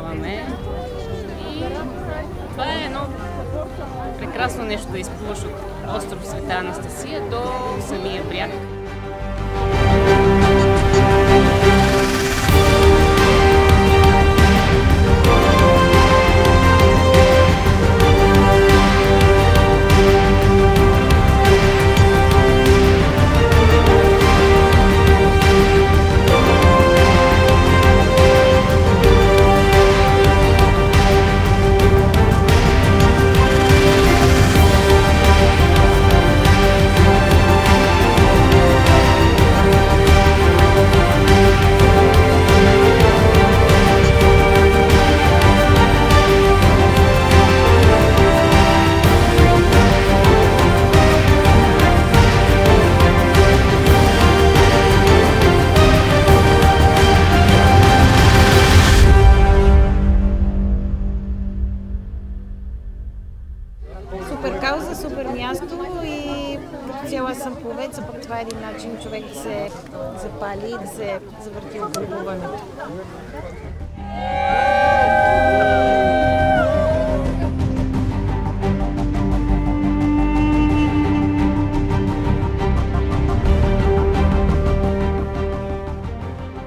продължаваме. И това е едно прекрасно нещо да изплуваш от остров Света Анастасия до самия бряг. Супер кауза, супер място и като цяло аз съм пловец, а пък това е един начин човек да се запали и да се завърти около плуването.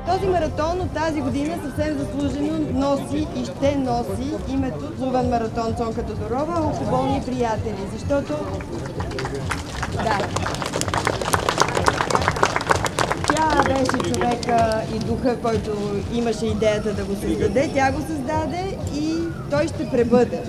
Този маратон от тази година съвсем заслужено носи и ще носи името Плувен маратон Цонка Тодорова алкохолни приятели, защото тя беше човека и духа, който имаше идеята да го създаде, тя го създаде и той ще пребъде.